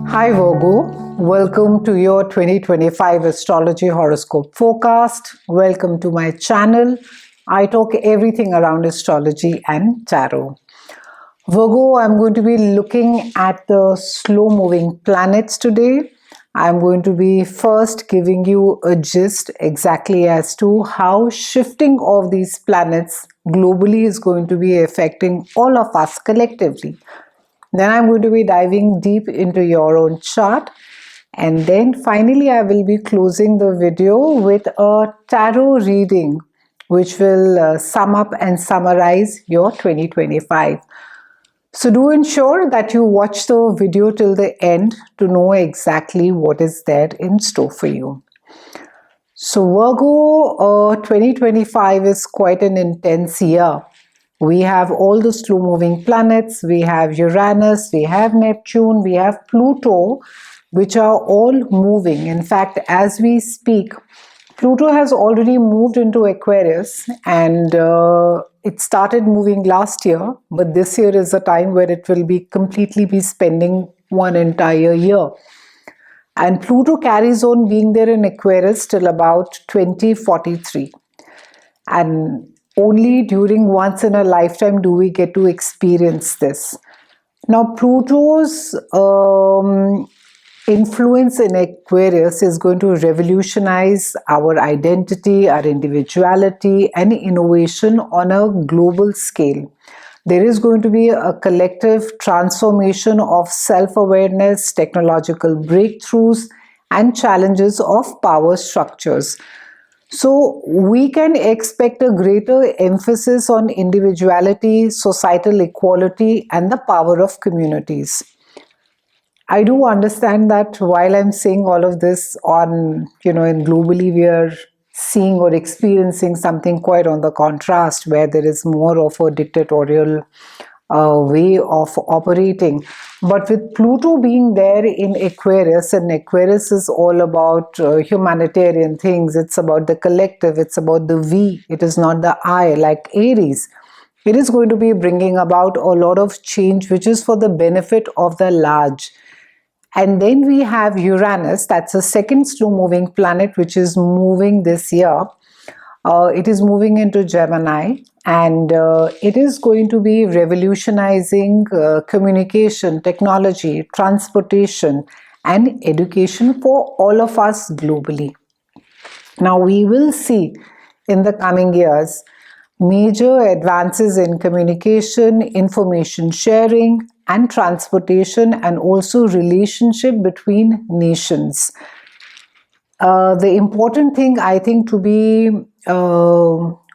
Hi Virgo, welcome to your 2025 Astrology Horoscope forecast. Welcome to my channel. I talk everything around astrology and tarot. Virgo, I'm going to be looking at the slow moving planets today. I'm going to be first giving you a gist exactly as to how shifting of these planets globally is going to be affecting all of us collectively. Then I'm going to be diving deep into your own chart. And then finally, I will be closing the video with a tarot reading, which will sum up and summarize your 2025. So do ensure that you watch the video till the end to know exactly what is there in store for you. So Virgo, 2025 is quite an intense year. We have all the slow moving planets, we have Uranus, we have Neptune, we have Pluto, which are all moving. In fact, as we speak, Pluto has already moved into Aquarius and it started moving last year, but this year is a time where it will be completely be spending one entire year. And Pluto carries on being there in Aquarius till about 2043. And only during once in a lifetime do we get to experience this. Now, Pluto's influence in Aquarius is going to revolutionize our identity, our individuality, and innovation on a global scale. There is going to be a collective transformation of self-awareness, technological breakthroughs, and challenges of power structures. So we can expect a greater emphasis on individuality, societal equality, and the power of communities. I do understand that while I'm saying all of this in globally we are seeing or experiencing something quite on the contrast where there is more of a dictatorial way of operating. But with Pluto being there in Aquarius, and Aquarius is all about humanitarian things, it's about the collective, it's about the we, it is not the I like Aries. It is going to be bringing about a lot of change which is for the benefit of the large. And then we have Uranus, that's a second slow moving planet which is moving this year. It is moving into Gemini and it is going to be revolutionizing communication, technology, transportation, and education for all of us globally. Now, we will see in the coming years major advances in communication, information sharing, and transportation, and also relationship between nations. The important thing I think to be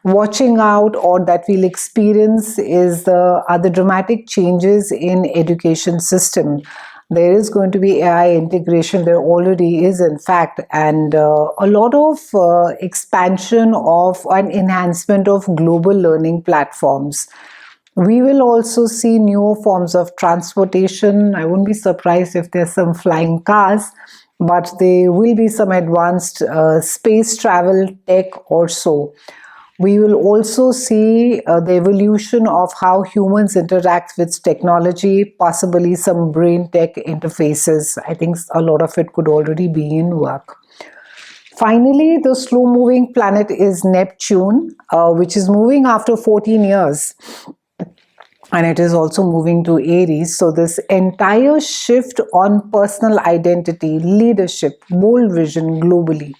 watching out or that we'll experience is the other dramatic changes in education system. There is going to be AI integration, there already is in fact, and a lot of expansion of and enhancement of global learning platforms. We will also see newer forms of transportation. I wouldn't be surprised if there's some flying cars, but there will be some advanced space travel tech or so. We will also see the evolution of how humans interact with technology, possibly some brain tech interfaces. I think a lot of it could already be in work. Finally, the slow moving planet is Neptune, which is moving after 14 years. And it is also moving to Aries. So this entire shift on personal identity, leadership, bold vision globally.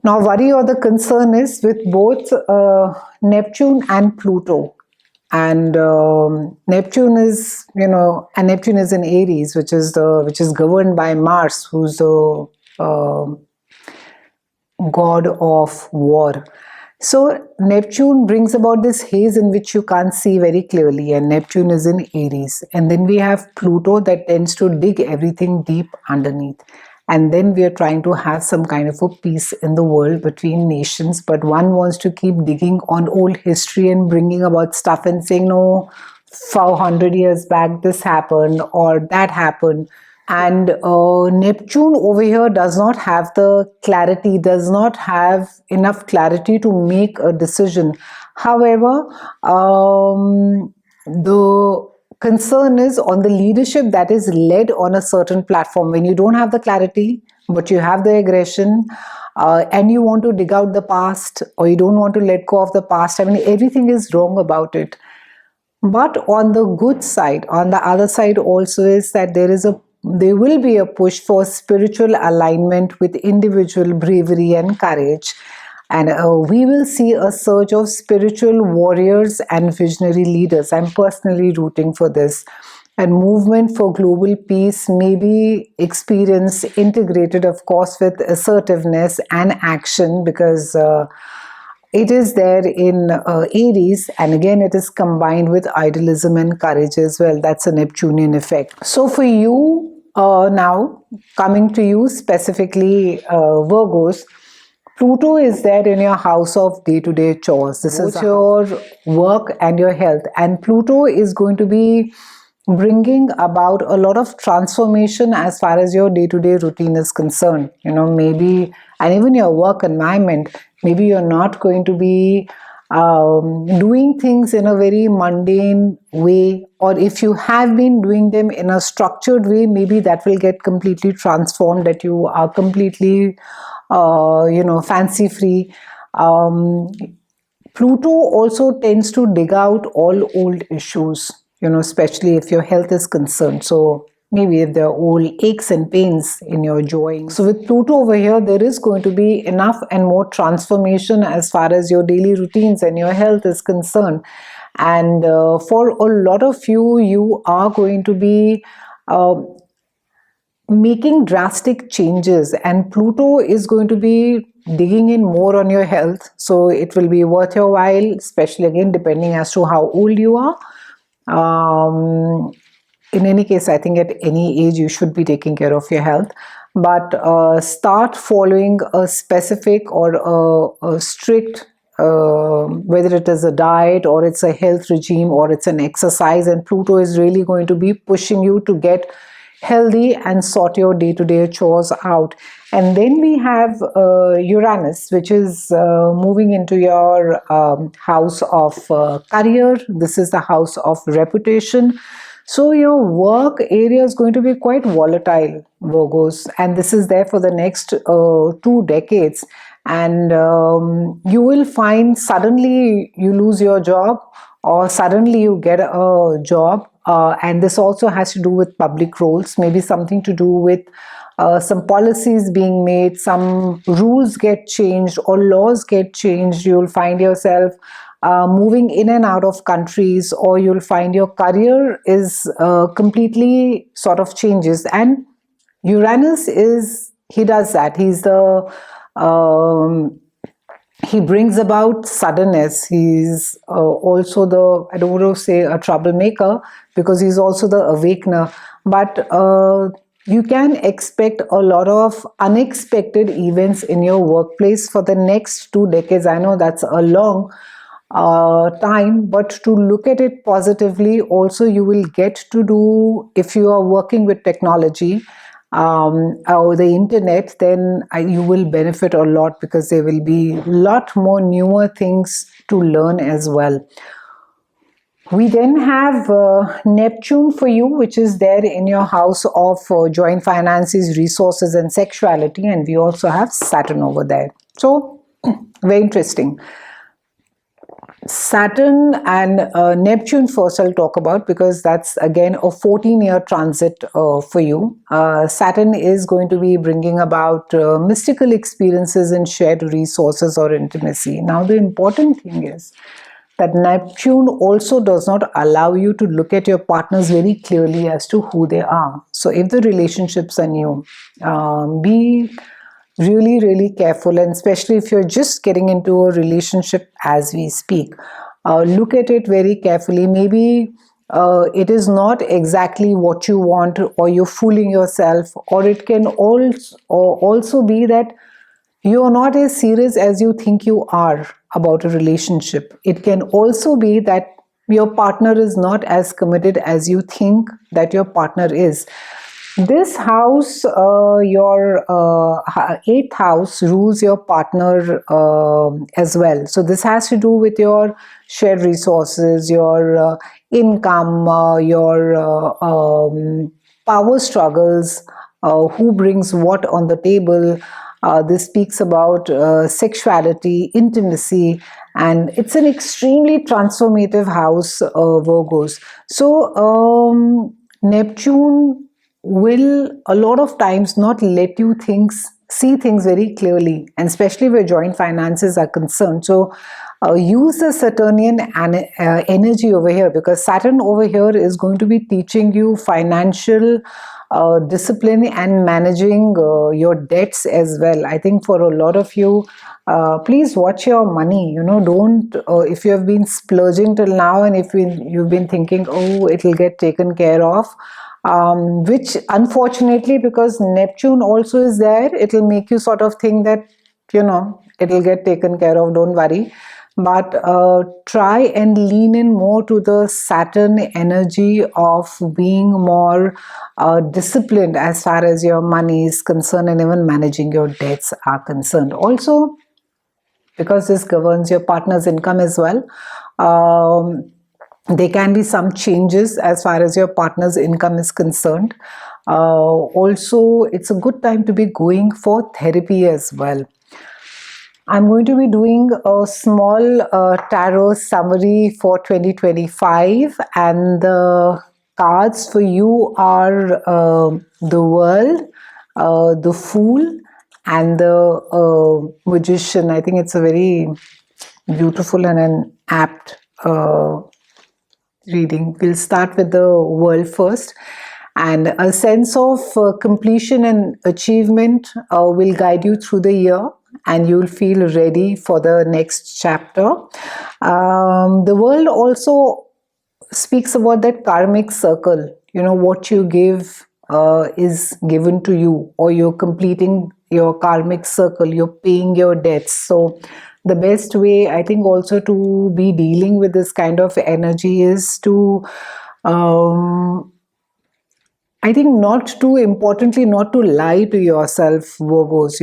Now, worry or the concern is with both Neptune and Pluto. And Neptune is, and Neptune is in Aries, which is governed by Mars, who's the god of war. So Neptune brings about this haze in which you can't see very clearly, and Neptune is in Aries. And then we have Pluto that tends to dig everything deep underneath. And then we are trying to have some kind of a peace in the world between nations, but one wants to keep digging on old history and bringing about stuff and saying, no, 400 years back this happened or that happened. And Neptune over here does not have the clarity, does not have enough clarity to make a decision. However, the concern is on the leadership that is led on a certain platform. When you don't have the clarity, but you have the aggression, and you want to dig out the past, or you don't want to let go of the past, I mean, everything is wrong about it. But on the good side, on the other side also, is that there will be a push for spiritual alignment with individual bravery and courage. And we will see a surge of spiritual warriors and visionary leaders. I'm personally rooting for this. And movement for global peace may be experienced integrated, of course, with assertiveness and action, because it is there in Aries, and again it is combined with idealism and courage as well. That's a Neptunian effect. So for you, now coming to you specifically, Virgos, Pluto is there in your house of day-to-day chores. This is your work and your health. And Pluto is going to be bringing about a lot of transformation as far as your day-to-day routine is concerned. You know, maybe, and even your work environment, maybe you're not going to be doing things in a very mundane way, or if you have been doing them in a structured way, maybe that will get completely transformed, that you are completely fancy free. Pluto also tends to dig out all old issues, especially if your health is concerned. So maybe if there are old aches and pains in your joints. So with Pluto over here, there is going to be enough and more transformation as far as your daily routines and your health is concerned. And for a lot of you, you are going to be making drastic changes, and Pluto is going to be digging in more on your health. So it will be worth your while, especially again depending as to how old you are. In any case, I think at any age you should be taking care of your health, but start following a specific or a strict, whether it is a diet or it's a health regime or it's an exercise, and Pluto is really going to be pushing you to get healthy and sort your day-to-day chores out. And then we have Uranus, which is moving into your house of career. This is the house of reputation. So your work area is going to be quite volatile, Virgos, and this is there for the next 2 decades. And you will find suddenly you lose your job, or suddenly you get a job. And this also has to do with public roles, maybe something to do with some policies being made, some rules get changed or laws get changed. You'll find yourself moving in and out of countries, or you'll find your career is completely sort of changes. And Uranus he does that. He's he brings about suddenness. He's also I don't want to say a troublemaker, because he's also the awakener. But you can expect a lot of unexpected events in your workplace for the next 2 decades. I know that's a long time, but to look at it positively, also you will get to do, if you are working with technology, or the internet, then you will benefit a lot, because there will be a lot more newer things to learn as well. We then have Neptune for you, which is there in your house of joint finances, resources and sexuality, and we also have Saturn over there. So very interesting. Saturn and Neptune first I'll talk about, because that's again a 14-year transit for you. Saturn is going to be bringing about mystical experiences and shared resources or intimacy. Now the important thing is that Neptune also does not allow you to look at your partners very clearly as to who they are. So if the relationships are new, be really, really careful, and especially if you're just getting into a relationship as we speak, look at it very carefully. Maybe it is not exactly what you want, or you're fooling yourself, or it can also be that you're not as serious as you think you are about a relationship. It can also be that your partner is not as committed as you think that your partner is. This house, your 8th house, rules your partner as well. So this has to do with your shared resources, your income, your power struggles, who brings what on the table. This speaks about sexuality, intimacy, and it's an extremely transformative house, Virgos. So Neptune will a lot of times not let you see things very clearly, and especially where joint finances are concerned. So use the Saturnian energy over here, because Saturn over here is going to be teaching you financial discipline and managing your debts as well. I think for a lot of you, please watch your money. Don't, if you have been splurging till now, and if you've been thinking, oh, it'll get taken care of, which unfortunately, because Neptune also is there, it'll make you sort of think that, it'll get taken care of, don't worry. But try and lean in more to the Saturn energy of being more disciplined as far as your money is concerned, and even managing your debts are concerned. Also, because this governs your partner's income as well, there can be some changes as far as your partner's income is concerned. Also, it's a good time to be going for therapy as well. I'm going to be doing a small tarot summary for 2025, and the cards for you are the World, the Fool, and the Magician. I think it's a very beautiful and an apt reading. We'll start with the World first. And a sense of completion and achievement will guide you through the year, and you'll feel ready for the next chapter. The World also speaks about that karmic circle. What you give is given to you, or you're completing your karmic circle, you're paying your debts. So the best way, I think, also to be dealing with this kind of energy is to I think, not too importantly, not to lie to yourself, Virgos,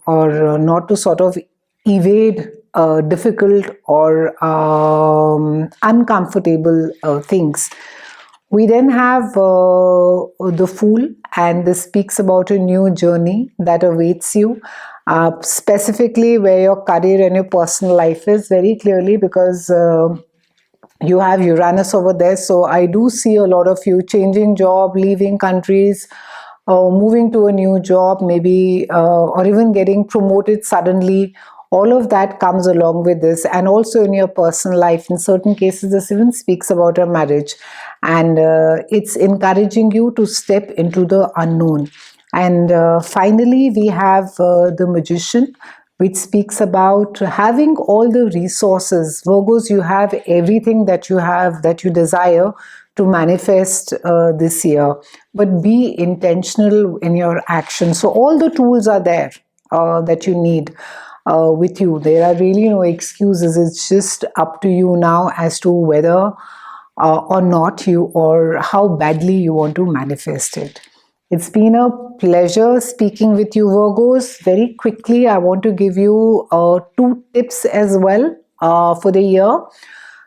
or not to sort of evade difficult or uncomfortable things. We then have the Fool, and this speaks about a new journey that awaits you, specifically where your career and your personal life is, very clearly, because you have Uranus over there. So I do see a lot of you changing job, leaving countries, moving to a new job, maybe, or even getting promoted suddenly. All of that comes along with this. And also in your personal life, in certain cases, this even speaks about a marriage. And it's encouraging you to step into the unknown. And finally, we have the Magician, which speaks about having all the resources. Virgos, you have everything that you desire to manifest this year, but be intentional in your actions. So all the tools are there that you need with you. There are really no excuses. It's just up to you now as to whether or not or how badly you want to manifest it. It's been a pleasure speaking with you, Virgos. Very quickly, I want to give you 2 tips as well for the year.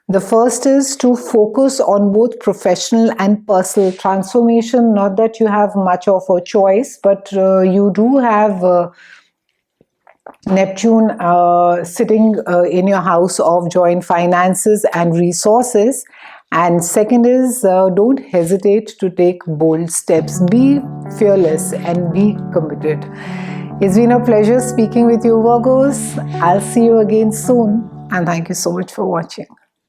The first is to focus on both professional and personal transformation. Not that you have much of a choice, but you do have Neptune sitting in your house of joint finances and resources. And second is, don't hesitate to take bold steps. Be fearless and be committed. It's been a pleasure speaking with you, Virgos. I'll see you again soon. And thank you so much for watching.